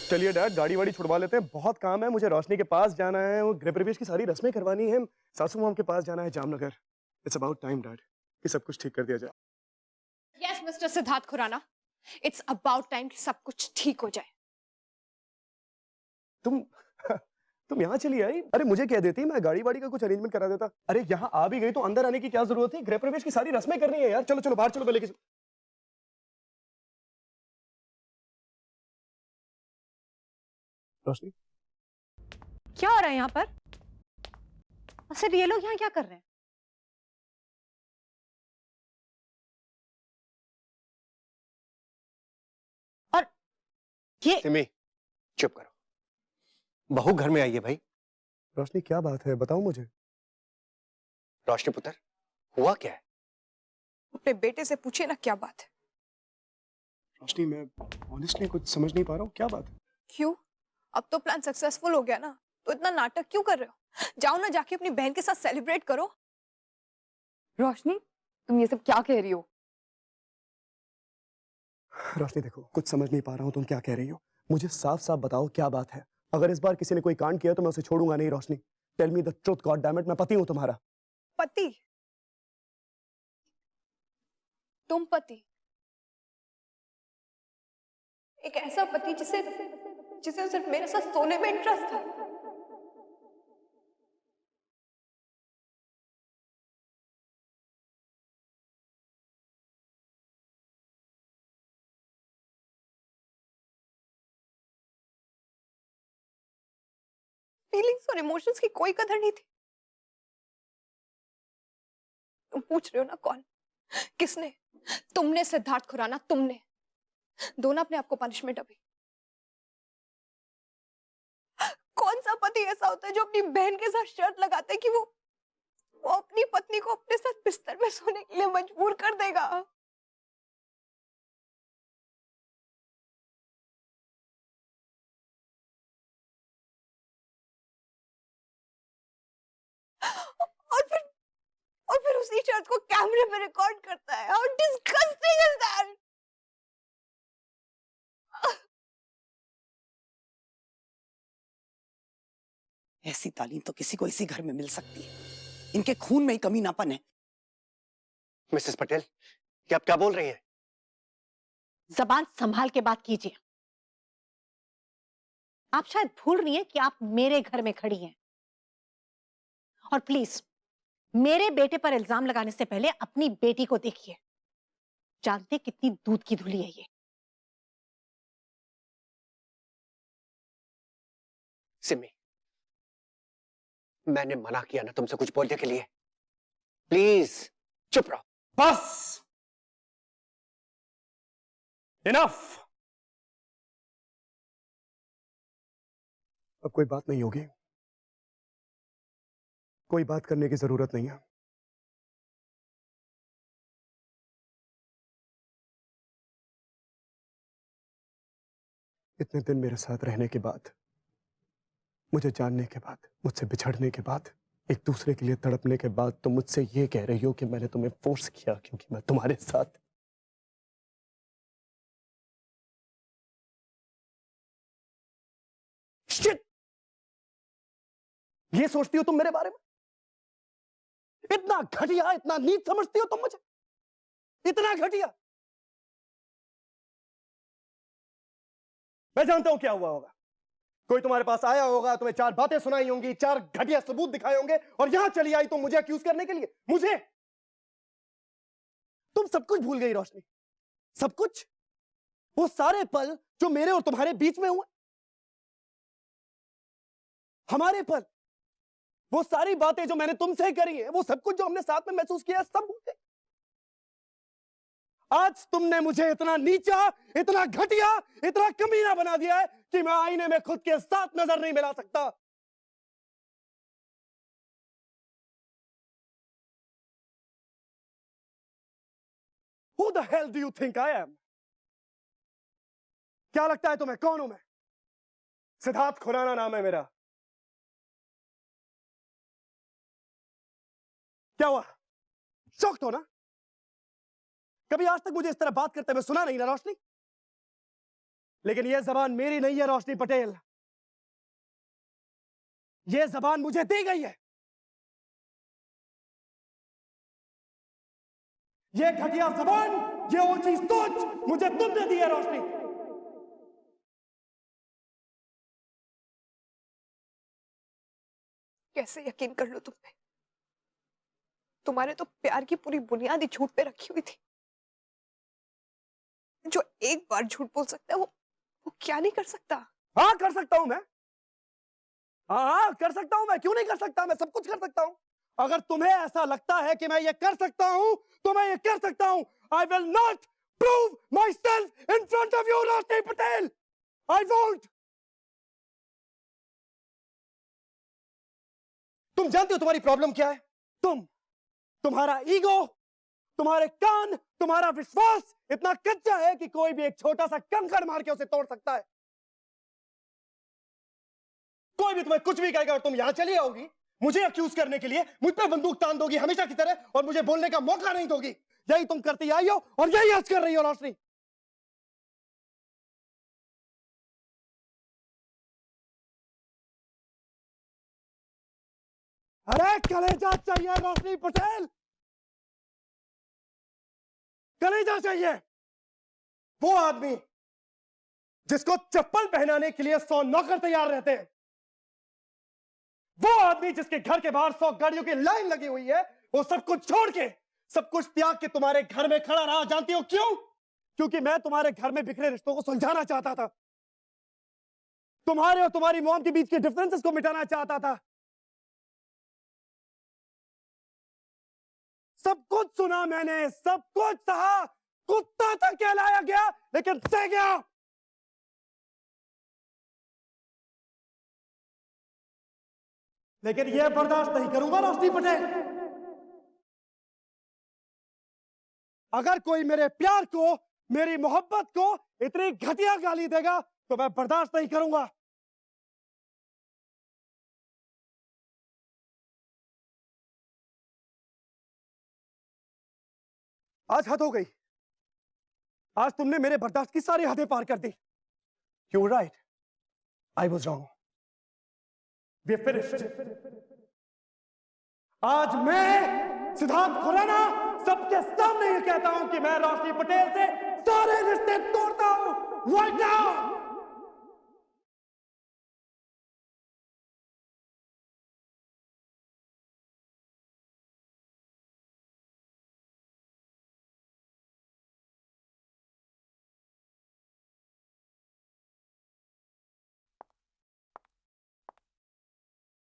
चलिए डैड, गाड़ी वाड़ी छुड़वा लेते हैं, बहुत काम है। मुझे रोशनी के पास जाना है, वो गृह प्रवेश की सारी रस्में करवानी है, सासू माम के पास जाना है Jamnagar. It's about time dad कि सब कुछ ठीक कर दिया जाए। Yes mister Siddharth Khurana, it's about time कि सब कुछ ठीक हो जाए। तुम तुम यहाँ चली आई? अरे मुझे कह देती, मैं गाड़ी वाड़ी का कुछ अरेंजमेंट करा देता। अरे यहाँ आ भी गई तो अंदर आने की क्या जरूरत थी? गृह प्रवेश की सारी रस्में करनी है यार। चलो चलो बाहर चलो, मैं लेके रोशनी। क्या हो रहा है यहाँ पर? अच्छा, ये लोग यहाँ क्या कर रहे हैं? और ये सिमी, चुप करो। बहू घर में आई है भाई। रोशनी क्या बात है, बताओ मुझे। रोशनी पुत्र, हुआ क्या है? अपने बेटे से पूछे ना क्या बात है। रोशनी मैं ऑनेस्टली कुछ समझ नहीं पा रहा हूँ, क्या बात है? क्यों? अब तो प्लान सक्सेसफुल हो गया ना, तो इतना नाटक क्यों कर रहे हो? जाओ ना, जाके अपनी बहन के साथ सेलिब्रेट करो। रोशनी, तुम ये सब क्या कह रही हो? रोशनी देखो, कुछ समझ नहीं पा रहा हूँ तुम क्या कह रही हो। मुझे साफ साफ बताओ क्या बात है। अगर इस बार किसी ने कोई कांड किया तो मैं उसे छोड़ूंगा नहीं। Roshni tell me the truth, god damn it, मैं पति हूँ तुम्हारा। पति? तुम पति? एक ऐसा पति जिसे जिसे सिर्फ मेरे साथ सोने में इंटरेस्ट था। फीलिंग्स और इमोशंस की कोई कदर नहीं थी। तुम पूछ रहे हो ना कौन? किसने? तुमने सिद्धार्थ खुराना, तुमने। दो ना अपने आप को पनिशमेंट अभी। कौन सा पति ऐसा होता है जो अपनी बहन के साथ शर्त लगाता है कि वो अपनी पत्नी को अपने साथ बिस्तर में सोने के लिए मजबूर कर देगा? और फिर उसी शर्त को कैमरे में रिकॉर्ड करता है। How disgusting is that? ऐसी तालीम तो किसी को इसी घर में मिल सकती है। इनके खून में ही कमीनापन है। मिसेस पटेल, ये आप क्या बोल रही हैं? जबान संभाल के बात कीजिए। आप शायद भूल रही हैं कि आप मेरे घर में खड़ी हैं। और प्लीज मेरे बेटे पर इल्जाम लगाने से पहले अपनी बेटी को देखिए। जानते कितनी दूध की धुली है ये? सिमी, मैंने मना किया ना तुमसे कुछ बोलने के लिए। प्लीज चुप रहो। बस इनफ। अब कोई बात नहीं होगी, कोई बात करने की जरूरत नहीं है। इतने दिन मेरे साथ रहने के बाद, मुझे जानने के बाद, मुझसे बिछड़ने के बाद, एक दूसरे के लिए तड़पने के बाद तुम मुझसे ये कह रही हो कि मैंने तुम्हें फोर्स किया क्योंकि मैं तुम्हारे साथ। Shit! ये सोचती हो तुम मेरे बारे में? इतना घटिया, इतना नीच समझती हो तुम मुझे? इतना घटिया? मैं जानता हूं क्या हुआ होगा। कोई तुम्हारे पास आया होगा, तुम्हें चार बातें सुनाई होंगी, चार घटिया सबूत दिखाए होंगे, और यहां चली आई तुम मुझे अक्यूज करने के लिए। मुझे? तुम सब कुछ भूल गई रोशनी, सब कुछ। वो सारे पल जो मेरे और तुम्हारे बीच में हुए, हमारे पल, वो सारी बातें जो मैंने तुमसे करी है, वो सब कुछ जो हमने साथ में महसूस किया, सब भूल गए। आज तुमने मुझे इतना नीचा, इतना घटिया, इतना कमीना बना दिया है कि मैं आईने में खुद के साथ नजर नहीं मिला सकता। Who the hell do you think I am? क्या लगता है तुम्हें कौन हूं मैं? सिद्धार्थ खुराना नाम है मेरा। क्या हुआ? शॉक्ड हो ना? कभी आज तक मुझे इस तरह बात करते हुए सुना नहीं ना रोशनी? लेकिन यह जबान मेरी नहीं है रोशनी पटेल। यह जबान मुझे दी गई है। यह घटिया जबान, यह ऊंची सोच मुझे तुमने दी है रोशनी। कैसे यकीन कर लो तुम पे? तुम्हारे तो प्यार की पूरी बुनियाद ही झूठ पे रखी हुई थी। जो एक बार झूठ बोल सकता है वो क्या नहीं कर सकता? हाँ कर सकता हूं मैं। हाँ कर सकता हूं मैं, क्यों नहीं कर सकता? मैं सब कुछ कर सकता हूं। अगर तुम्हें ऐसा लगता है कि मैं ये कर सकता हूं तो मैं ये कर सकता हूं। I will not prove my self in front of you Roshni Patel. I won't. तुम जानते हो तुम्हारी प्रॉब्लम क्या है? तुम्हारा ईगो, तुम्हारे कान, तुम्हारा विश्वास इतना कच्चा है कि कोई भी एक छोटा सा कंकड़ मार के उसे तोड़ सकता है। कोई भी तुम्हें कुछ भी कहेगा और तुम यहां चली आओगी मुझे अक्यूज करने के लिए, मुझ पे बंदूक तान दोगी हमेशा की तरह और मुझे बोलने का मौका नहीं दोगी। यही तुम करती आई हो और यही आज कर रही हो रोशनी। अरे कलेजा चाहिए रोशनी पटेल, कलेजा चाहिए। वो आदमी जिसको चप्पल पहनाने के लिए 100 नौकर तैयार रहते हैं, वो आदमी जिसके घर के बाहर 100 गाड़ियों की लाइन लगी हुई है, वो सब कुछ छोड़ के, सब कुछ त्याग के तुम्हारे घर में खड़ा रहा। जानती हो क्यों? क्योंकि मैं तुम्हारे घर में बिखरे रिश्तों को सुलझाना चाहता था, तुम्हारे और तुम्हारी मॉम के बीच के डिफरेंसेस को मिटाना चाहता था। सब कुछ सुना मैंने, सब कुछ सहा, कुत्ता तक कहलाया गया लेकिन सह गया। लेकिन यह बर्दाश्त नहीं करूंगा रोशनी पटेल। अगर कोई मेरे प्यार को, मेरी मोहब्बत को इतनी घटिया गाली देगा तो मैं बर्दाश्त नहीं करूंगा। आज हद हो गई। आज तुमने मेरे बर्दाश्त की सारी हदें पार कर दी। You were right, I was wrong. We finished. आज मैं सिद्धार्थ खुराना सबके सामने ये कहता हूं कि मैं रोशनी पटेल से सारे रिश्ते तोड़ता हूं राइट नाउ।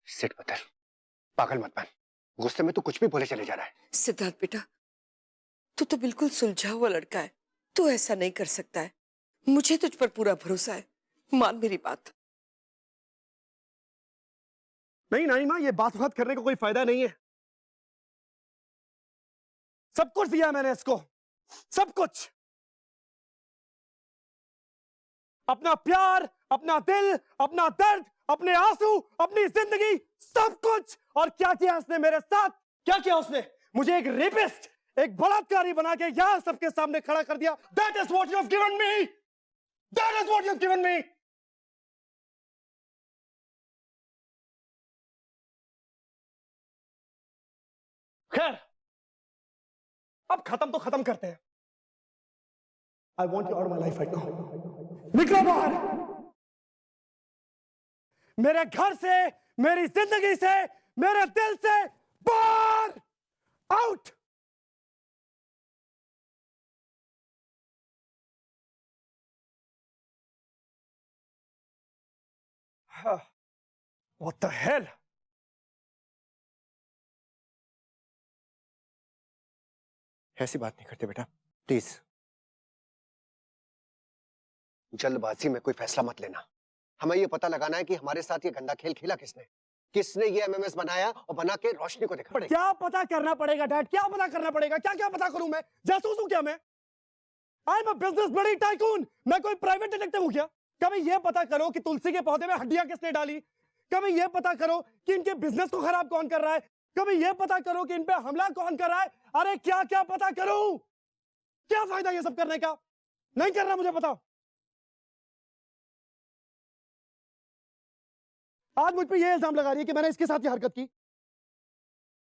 सिट पत्थर, पागल मत बन। गुस्से में तू कुछ भी बोले चले जा रहा है। सिद्धार्थ बेटा, तू तो बिल्कुल सुलझा हुआ लड़का है, तू ऐसा नहीं कर सकता है। मुझे तुझ पर पूरा भरोसा है, मान मेरी बात। नहीं नानी मां, ये बात करने का कोई फायदा नहीं है। सब कुछ दिया मैंने इसको, सब कुछ। अपना प्यार, अपना दिल, अपना दर्द, अपने आंसू, अपनी जिंदगी, सब कुछ। और क्या किया उसने मेरे साथ? क्या किया उसने? मुझे एक रेपिस्ट, एक बलात्कारी बना के यहां सबके सामने खड़ा कर दिया। That is what you have given me. That is what you have given me. खैर, अब खत्म तो खत्म करते हैं। I want you out of my life right now. निकलो बाहर, मेरे घर से, मेरी जिंदगी से, मेरे दिल से बाहर, आउट। What the hell? ऐसी बात नहीं करते बेटा, प्लीज। जल्दबाजी में कोई फैसला मत लेना। हमें ये पता लगाना है कि हमारे साथ ये गंदा खेल खेला किसने, किसने ये एमएमएस बनाया और बना के रोशनी को दिखा पड़ेगा। क्या पता करना पड़ेगा डैड? क्या पता करना पड़ेगा? क्या क्या पता करूं मैं? जासूस हूं क्या मैं? आई एम अ बिजनेस बड़ी टाइकून। मैं कोई प्राइवेट डिटेक्टिव हूं क्या? कभी ये पता करो कि तुलसी के पौधे में हड्डियां किसने डाली। कभी ये पता करो कि इनके बिजनेस को खराब कौन कर रहा है। कभी ये पता करो कि इन पे हमला कौन कर रहा है। अरे क्या क्या पता करूं? क्या फायदा ये सब करने का? नहीं करना मुझे, बताओ। आज मुझ पे ये इल्जाम लगा रही है कि मैंने इसके साथ ये हरकत की,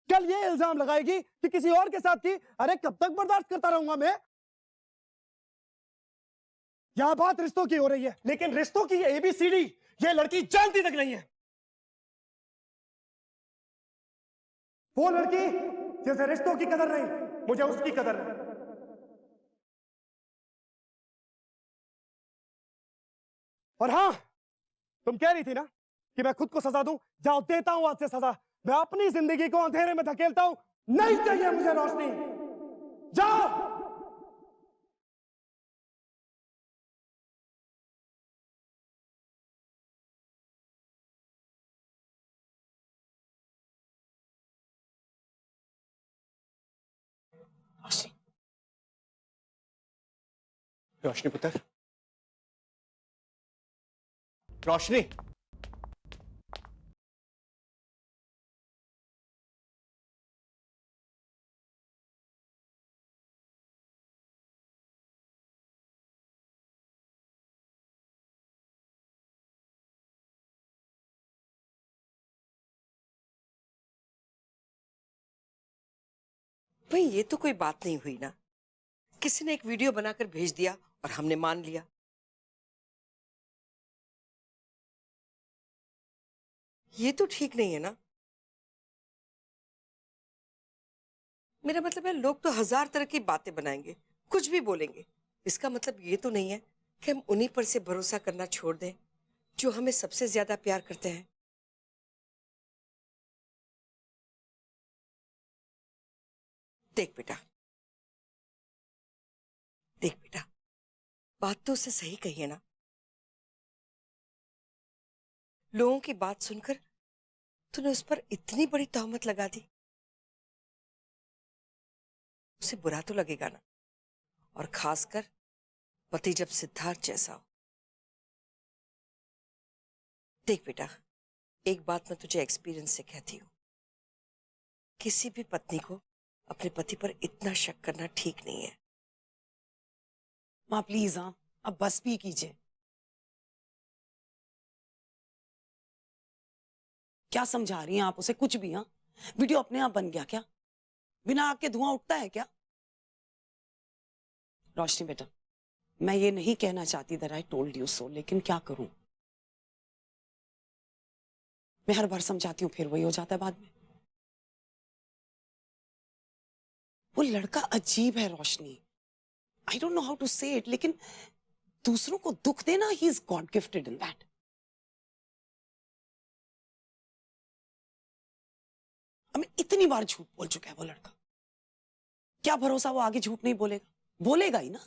कल ये इल्जाम लगाएगी कि किसी और के साथ की। अरे कब तक बर्दाश्त करता रहूंगा मैं? यहां बात रिश्तों की हो रही है, लेकिन रिश्तों की एबीसीडी ये लड़की जानती तक नहीं है। वो लड़की जैसे रिश्तों की कदर नहीं, मुझे उसकी कदर नहीं। और हाँ, तुम कह रही थी ना कि मैं खुद को सजा दूं। जाओ, देता हूं आज से सजा। मैं अपनी जिंदगी को अंधेरे में धकेलता हूं। नहीं चाहिए मुझे रोशनी। जाओ। रोशनी, रोशनी पुत्र, रोशनी। भाई ये तो कोई बात नहीं हुई ना। किसी ने एक वीडियो बनाकर भेज दिया और हमने मान लिया। ये तो ठीक नहीं है ना। मेरा मतलब है, लोग तो हजार तरह की बातें बनाएंगे, कुछ भी बोलेंगे। इसका मतलब ये तो नहीं है कि हम उन्हीं पर से भरोसा करना छोड़ दें जो हमें सबसे ज्यादा प्यार करते हैं। देख बेटा, देख बेटा, बात तो उससे सही कही है ना। लोगों की बात सुनकर तूने उस पर इतनी बड़ी तहमत लगा दी। उसे बुरा तो लगेगा ना, और खासकर पति जब सिद्धार्थ जैसा हो। देख बेटा, एक बात मैं तुझे एक्सपीरियंस से कहती हूँ, किसी भी पत्नी को अपने पति पर इतना शक करना ठीक नहीं है। माँ प्लीज, हाँ अब बस भी कीजिए। क्या समझा रही हैं आप उसे? कुछ भी। हाँ, वीडियो अपने आप बन गया क्या? बिना आग के धुआं उठता है क्या? रोशनी बेटा, मैं ये नहीं कहना चाहती that I told you so, लेकिन क्या करूं? मैं हर बार समझाती हूँ, फिर वही हो जाता है बाद में। वो लड़का अजीब है Roshni. I don't know how to say it, लेकिन दूसरों को दुख देना, he is god gifted in that. हमें इतनी बार झूठ बोल चुका है वो लड़का। क्या भरोसा वो आगे झूठ नहीं बोलेगा? बोलेगा ही ना।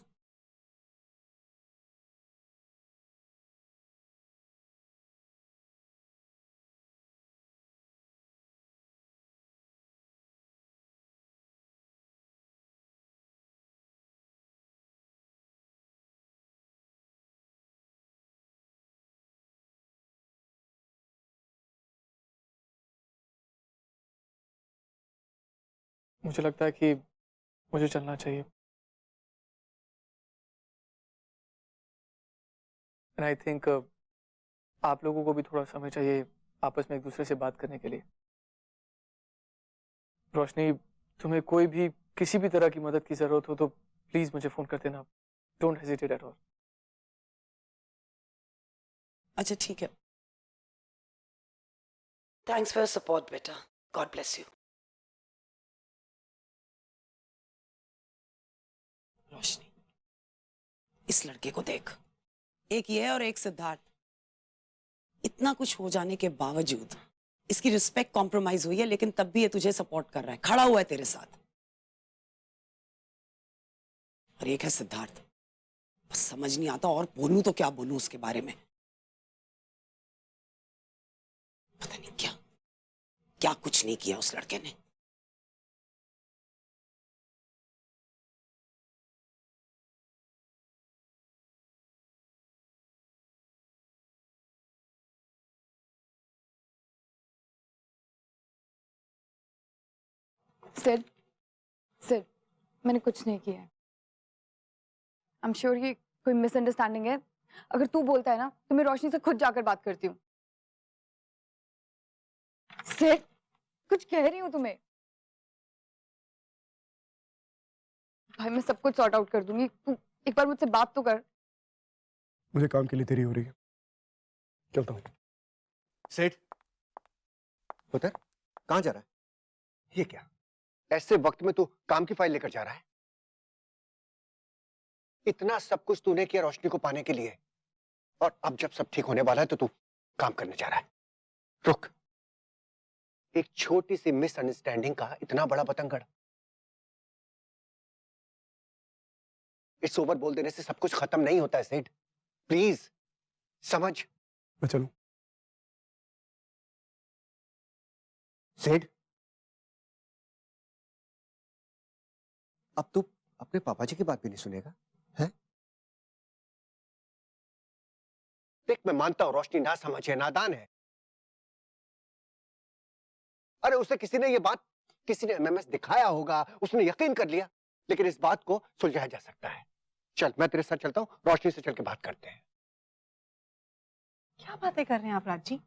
मुझे लगता है कि मुझे चलना चाहिए। एंड आई थिंक आप लोगों को भी थोड़ा समय चाहिए आपस में एक दूसरे से बात करने के लिए। रोशनी, तुम्हें कोई भी किसी भी तरह की मदद की जरूरत हो तो प्लीज मुझे फोन कर देना। Don't hesitate at all. अच्छा ठीक है, थैंक्स फॉर योर सपोर्ट बेटा, गॉड ब्लेस यू। रोशनी, इस लड़के को देख, एक ये है और एक सिद्धार्थ। इतना कुछ हो जाने के बावजूद इसकी रिस्पेक्ट कॉम्प्रोमाइज हुई है, लेकिन तब भी ये तुझे सपोर्ट कर रहा है, खड़ा हुआ है तेरे साथ। और एक है सिद्धार्थ, बस समझ नहीं आता और बोलूं तो क्या बोलूं उसके बारे में। पता नहीं क्या क्या कुछ नहीं किया उस लड़के ने। सिड, सिड, मैंने कुछ नहीं किया है। आई एम श्योर ये कोई मिसअंडरस्टैंडिंग है। अगर तू बोलता है ना तो मैं रोशनी से खुद जाकर बात करती हूँ। सेठ, कुछ कह रही हूँ तुम्हें। भाई मैं सब कुछ सॉर्ट आउट कर दूंगी, तू एक बार मुझसे बात तो कर। मुझे काम के लिए देरी हो रही है, चलता हूँ। सेठ, पुत्र, कहाँ जा रहा है? ये क्या? ऐसे वक्त में तू काम की फाइल लेकर जा रहा है? इतना सब कुछ तूने किया रोशनी को पाने के लिए, और अब जब सब ठीक होने वाला है तो तू काम करने जा रहा है। रुक, एक छोटी सी मिसअंडरस्टैंडिंग का इतना बड़ा बतंगड़। इस ओवर बोल देने से सब कुछ खत्म नहीं होता है सेठ, प्लीज समझ। मैं चलूं? सेठ, अब तू अपने पापा जी की बात भी नहीं सुनेगा, हैं? देख, मैं मानता हूं रोशनी ना समझ है, नादान है। अरे उसे किसी ने एमएमएस दिखाया होगा, उसने यकीन कर लिया, लेकिन इस बात को सुलझाया जा सकता है। चल, मैं तेरे साथ चलता हूं, रोशनी से चल के बात करते हैं। क्या बातें कर रहे हैं आप राज जी?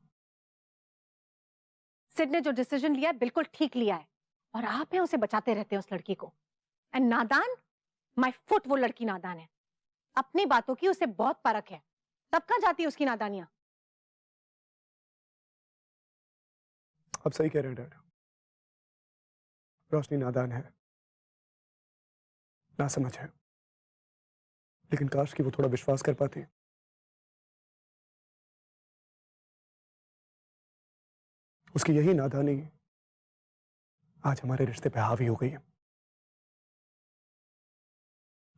सिड ने जो डिसीजन लिया है बिल्कुल ठीक लिया है, और आप हैं उसे बचाते रहते हैं उस लड़की को। एंड नादान, माय फुट, वो लड़की नादान है। अपनी बातों की उसे बहुत परख है, तब कहां जाती है उसकी नादानियां। आप सही कह रहे हैं डैड, रोशनी नादान है, ना समझ है, लेकिन काश कि वो थोड़ा विश्वास कर पाती। उसकी यही नादानी आज हमारे रिश्ते पे हावी हो गई है।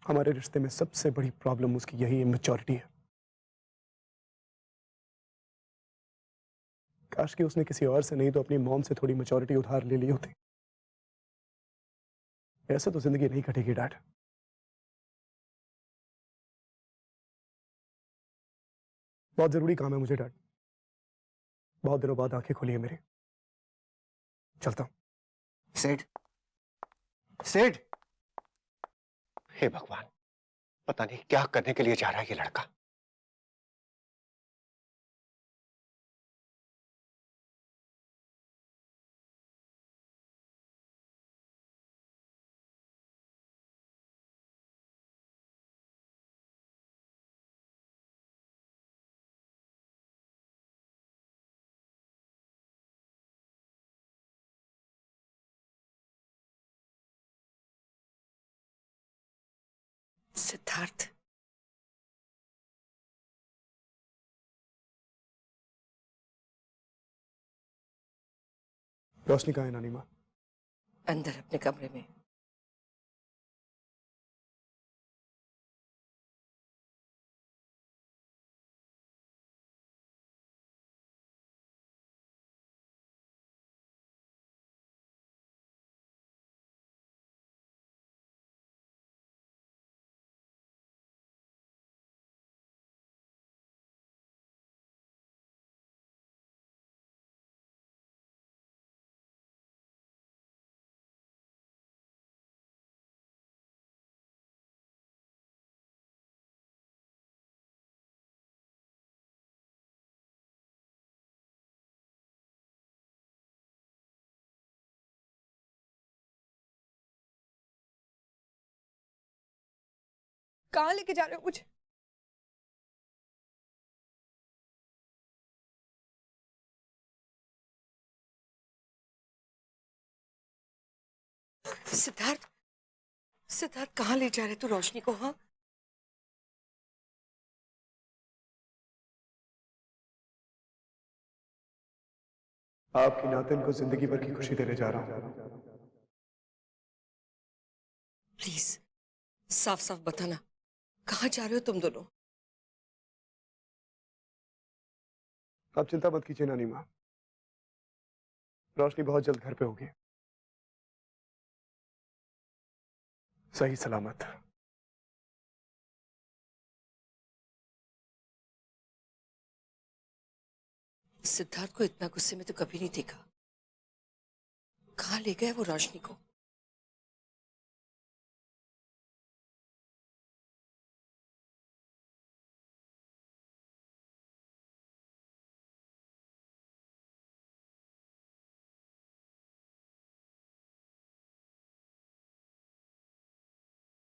हमारे रिश्ते में सबसे बड़ी प्रॉब्लम उसकी यही इमैच्योरिटी है। काश कि उसने किसी और से नहीं तो अपनी मॉम से थोड़ी मैच्योरिटी उधार ले ली होती। ऐसे तो जिंदगी नहीं कटेगी डैड। बहुत जरूरी काम है मुझे डैड, बहुत दिनों बाद आंखें खुली है मेरी। चलता हूं। सेठ, सेठ, हे भगवान, पता नहीं क्या करने के लिए जा रहा है ये लड़का। सिद्धार्थ, रोशनी कहाँ है नानी माँ? अंदर अपने कमरे में। कहाँ लेके जा रहे हो मुझे? सिद्धार्थ, सिद्धार्थ कहाँ ले जा रहे तू रोशनी को? हाँ, आपकी नातिन को जिंदगी भर की खुशी देने जा रहा हूं। प्लीज साफ साफ बताना, कहाँ जा रहे हो तुम दोनों? आप चिंता मत कीजिए नानी माँ, रोशनी बहुत जल्द घर पे होगी, सही सलामत। सिद्धार्थ को इतना गुस्से में तो कभी नहीं देखा। कहाँ ले गए वो रोशनी को?